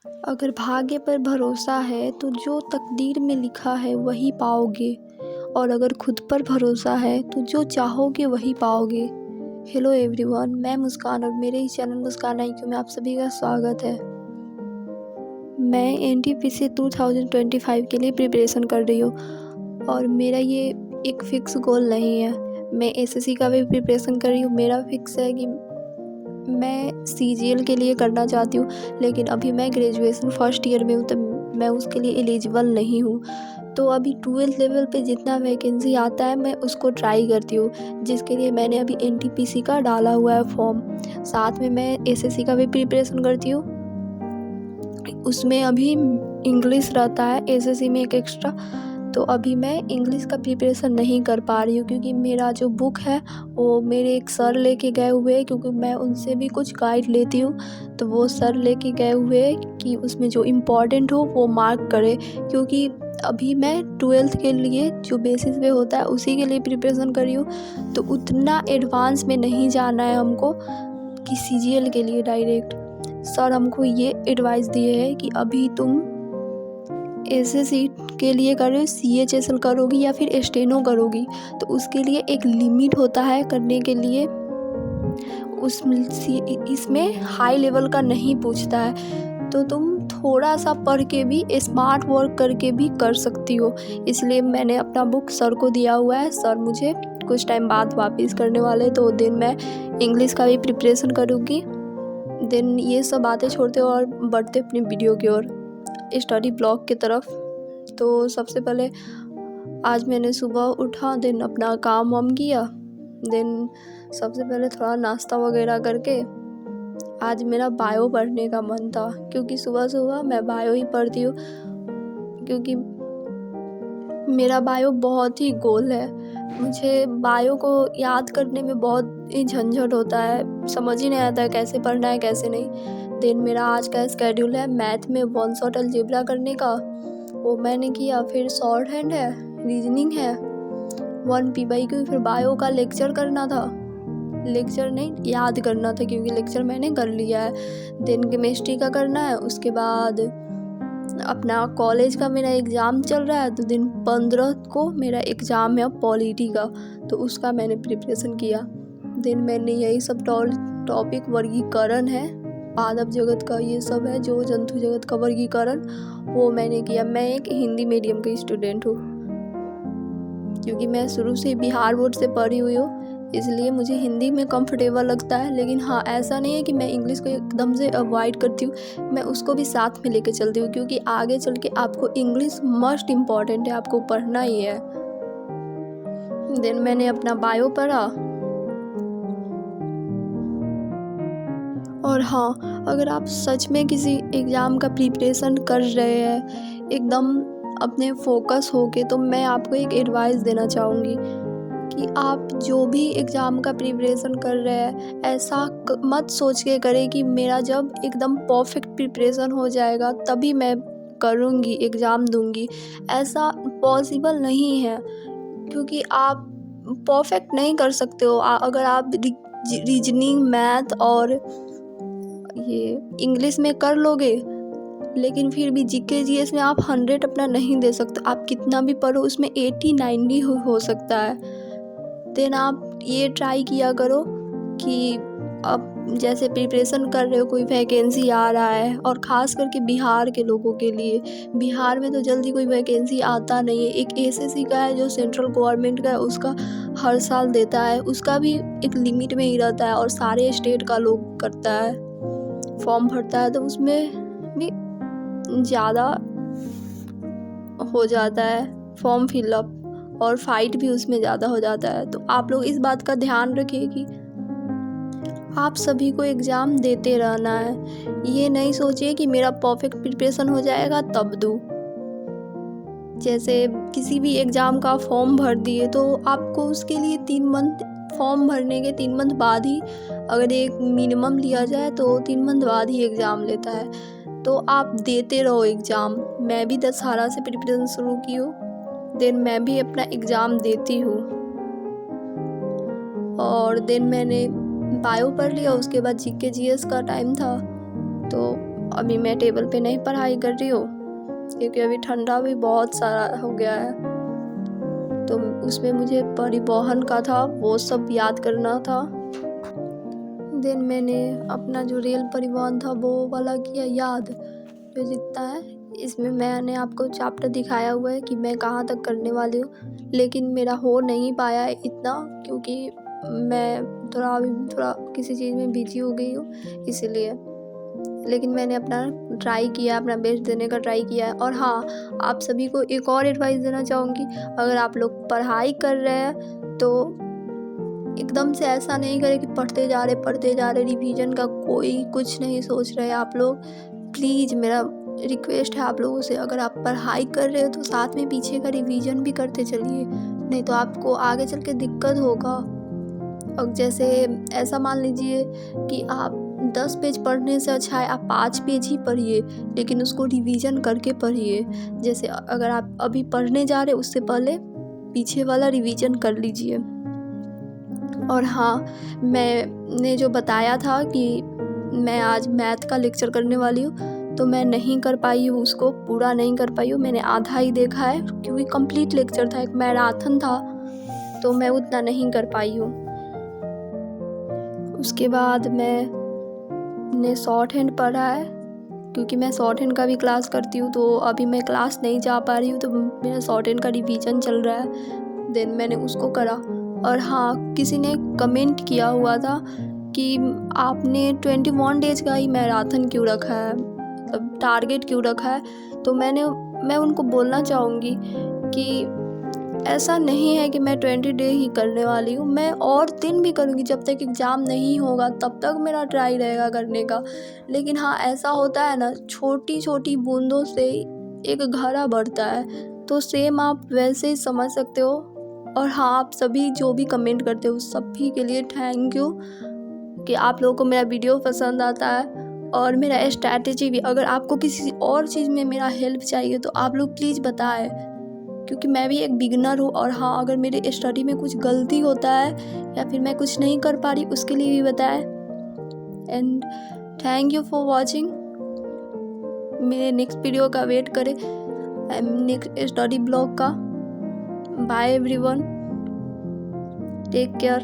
अगर भाग्य पर भरोसा है तो जो तकदीर में लिखा है वही पाओगे, और अगर खुद पर भरोसा है तो जो चाहोगे वही पाओगे। हेलो एवरीवन, मैं मुस्कान और मेरे ही चैनल मुस्कान IQ में आप सभी का स्वागत है। मैं NTPC 2025 के लिए प्रिपरेशन कर रही हूँ और मेरा ये एक फ़िक्स गोल नहीं है। मैं SSC का भी प्रिपरेशन कर रही हूँ। मेरा फ़िक्स है कि मैं CGL के लिए करना चाहती हूँ, लेकिन अभी मैं ग्रेजुएशन फर्स्ट ईयर में हूँ तो मैं उसके लिए एलिजिबल नहीं हूँ। तो अभी 12th लेवल पे जितना वैकेंसी आता है मैं उसको ट्राई करती हूँ, जिसके लिए मैंने अभी NTPC का डाला हुआ है फॉर्म। साथ में मैं SSC का भी प्रिपरेशन करती हूँ। उसमें अभी इंग्लिश रहता है SSC में एक एक्स्ट्रा, तो अभी मैं इंग्लिश का प्रिपरेशन नहीं कर पा रही हूँ क्योंकि मेरा जो बुक है वो मेरे एक सर लेके गए हुए हैं, क्योंकि मैं उनसे भी कुछ गाइड लेती हूँ। तो वो सर लेके गए हुए हैं कि उसमें जो इम्पोर्टेंट हो वो मार्क करे, क्योंकि अभी मैं 12th के लिए जो बेसिस पे होता है उसी के लिए प्रिपरेशन कर रही हूँ। तो उतना एडवांस में नहीं जाना है हमको कि CGL के लिए डायरेक्ट। सर हमको ये एडवाइस दिए है कि अभी तुम SSC के लिए कर रहे हो, CHSL करोगी या फिर स्टेनो करोगी, तो उसके लिए एक लिमिट होता है करने के लिए। इसमें हाई लेवल का नहीं पूछता है, तो तुम थोड़ा सा पढ़ के भी स्मार्ट वर्क करके भी कर सकती हो। इसलिए मैंने अपना बुक सर को दिया हुआ है। सर मुझे कुछ टाइम बाद वापस करने वाले, तो दिन मैं इंग्लिश का भी प्रिपरेशन करूँगी। देन ये सब बातें छोड़ते और बढ़ते अपनी वीडियो की ओर, स्टडी ब्लॉग की तरफ। तो सबसे पहले आज मैंने सुबह उठा, देन अपना काम वाम किया। देन सबसे पहले थोड़ा नाश्ता वगैरह करके आज मेरा बायो पढ़ने का मन था, क्योंकि सुबह सुबह मैं बायो ही पढ़ती हूँ, क्योंकि मेरा बायो बहुत ही गोल है। मुझे बायो को याद करने में बहुत ही झंझट होता है, समझ ही नहीं आता है कैसे पढ़ना है कैसे नहीं। देन मेरा आज का स्केड्यूल है मैथ में वन शॉट अलजेब्रा करने का, वो मैंने किया। फिर शॉर्ट हैंड है, रीजनिंग है, 1 PYQ, फिर बायो का लेक्चर करना था। लेक्चर नहीं, याद करना था क्योंकि लेक्चर मैंने कर लिया है। देन केमिस्ट्री का करना है। उसके बाद अपना कॉलेज का मेरा एग्ज़ाम चल रहा है, तो दिन 15 को मेरा एग्ज़ाम है पॉलिटी का, तो उसका मैंने प्रिपरेशन किया। देन मैंने यही सब टॉपिक वर्गीकरण है, पादप जगत का ये सब है, जो जंतु जगत का वर्गीकरण, वो मैंने किया। मैं एक हिंदी मीडियम की स्टूडेंट हूँ, क्योंकि मैं शुरू से बिहार बोर्ड से पढ़ी हुई हूँ, इसलिए मुझे हिंदी में कंफर्टेबल लगता है। लेकिन हाँ, ऐसा नहीं है कि मैं इंग्लिश को एकदम से अवॉइड करती हूँ, मैं उसको भी साथ में लेके चलती हूँ, क्योंकि आगे चल के आपको इंग्लिश मस्ट इम्पॉर्टेंट है, आपको पढ़ना ही है। देन मैंने अपना बायो पढ़ा। और हाँ, अगर आप सच में किसी एग्ज़ाम का प्रिपरेशन कर रहे हैं एकदम अपने फोकस होके, तो मैं आपको एक एडवाइस देना चाहूँगी कि आप जो भी एग्ज़ाम का प्रिपरेशन कर रहे हैं, ऐसा मत सोच के करें कि मेरा जब एकदम परफेक्ट प्रिपरेशन हो जाएगा तभी मैं करूँगी, एग्ज़ाम दूँगी। ऐसा पॉसिबल नहीं है, क्योंकि आप परफेक्ट नहीं कर सकते हो। अगर आप रीजनिंग, मैथ और ये इंग्लिश में कर लोगे, लेकिन फिर भी GK GS में आप 100 अपना नहीं दे सकते। आप कितना भी पढ़ो उसमें 80-90 हो सकता है। देन आप ये ट्राई किया करो कि अब जैसे प्रिपरेशन कर रहे हो, कोई वैकेंसी आ रहा है, और ख़ास करके बिहार के लोगों के लिए, बिहार में तो जल्दी कोई वैकेंसी आता नहीं है। एक SSC का है जो सेंट्रल गवर्नमेंट का है, उसका हर साल देता है, उसका भी एक लिमिट में ही रहता है, और सारे स्टेट का लोग करता है, फॉर्म भरता है, तो उसमें भी ज़्यादा हो जाता है फॉर्म फिलअप, और फाइट भी उसमें ज़्यादा हो जाता है। तो आप लोग इस बात का ध्यान रखिए कि आप सभी को एग्ज़ाम देते रहना है। ये नहीं सोचिए कि मेरा परफेक्ट प्रिपरेशन हो जाएगा तब दूँ। जैसे किसी भी एग्ज़ाम का फॉर्म भर दिए, तो आपको उसके लिए 3 मंथ, फॉर्म भरने के 3 मंथ बाद ही, अगर एक मिनिमम लिया जाए तो 3 मंथ बाद ही एग्ज़ाम लेता है। तो आप देते रहो एग्ज़ाम। मैं भी दशहरा से प्रिपरेशन शुरू की हूँ, देन मैं भी अपना एग्ज़ाम देती हूँ। और देन मैंने बायो पढ़ लिया। उसके बाद GK GS का टाइम था, तो अभी मैं टेबल पे नहीं पढ़ाई कर रही हूँ क्योंकि अभी ठंडा भी बहुत सारा हो गया है, तो उसमें मुझे परिवहन का था, वो सब याद करना था। देन मैंने अपना जो रेल परिवहन था वो वाला किया याद, जो जितना है। इसमें मैंने आपको चैप्टर दिखाया हुआ है कि मैं कहाँ तक करने वाली हूँ, लेकिन मेरा हो नहीं पाया है इतना, क्योंकि मैं थोड़ा किसी चीज़ में बिजी हो गई हूँ इसलिए। लेकिन मैंने अपना ट्राई किया, अपना बेस्ट देने का ट्राई किया है। और हाँ, आप सभी को एक और एडवाइस देना चाहूँगी, अगर आप लोग पढ़ाई कर रहे हैं तो एकदम से ऐसा नहीं करें कि पढ़ते जा रहे, रिवीजन का कोई कुछ नहीं सोच रहे आप लोग। प्लीज़ मेरा रिक्वेस्ट है आप लोगों से, अगर आप पढ़ाई कर रहे हो तो साथ में पीछे का रिवीजन भी करते चलिए, नहीं तो आपको आगे चल के दिक्कत होगा। और जैसे ऐसा मान लीजिए कि आप 10 पेज पढ़ने से अच्छा है आप 5 पेज ही पढ़िए, लेकिन उसको रिवीजन करके पढ़िए। जैसे अगर आप अभी पढ़ने जा रहे उससे पहले पीछे वाला रिवीजन कर लीजिए। और हाँ, मैंने जो बताया था कि मैं आज मैथ का लेक्चर करने वाली हूँ, तो मैं नहीं कर पाई हूँ, उसको पूरा नहीं कर पाई हूँ। मैंने आधा ही देखा है क्योंकि कंप्लीट लेक्चर था, एक मैराथन था, तो मैं उतना नहीं कर पाई हूँ। उसके बाद मैंने शॉर्ट हैंड पढ़ा है, क्योंकि मैं शॉर्ट हैंड का भी क्लास करती हूँ, तो अभी मैं क्लास नहीं जा पा रही हूँ, तो मेरा शॉर्ट हैंड का रिवीजन चल रहा है। देन मैंने उसको करा। और हाँ, किसी ने कमेंट किया हुआ था कि आपने 21 डेज का ही मैराथन क्यों रखा है, मतलब टारगेट क्यों रखा है। तो मैं उनको बोलना चाहूँगी कि ऐसा नहीं है कि मैं 20 डे ही करने वाली हूँ, मैं और दिन भी करूँगी। जब तक एग्ज़ाम नहीं होगा तब तक मेरा ट्राई रहेगा करने का। लेकिन हाँ, ऐसा होता है ना, छोटी छोटी बूंदों से एक घड़ा बढ़ता है, तो सेम आप वैसे ही समझ सकते हो। और हाँ, आप सभी जो भी कमेंट करते हो सभी के लिए थैंक यू कि आप लोगों को मेरा वीडियो पसंद आता है और मेरा स्ट्रैटेजी भी। अगर आपको किसी और चीज़ में मेरा हेल्प चाहिए तो आप लोग प्लीज़ बताएं, क्योंकि मैं भी एक बिगिनर हूँ। और हाँ, अगर मेरे स्टडी में कुछ गलती होता है या फिर मैं कुछ नहीं कर पा रही, उसके लिए भी बताएं। And thank you for watching. मेरे नेक्स्ट वीडियो का वेट करें, नेक्स्ट स्टडी ब्लॉग का। Bye everyone, take care.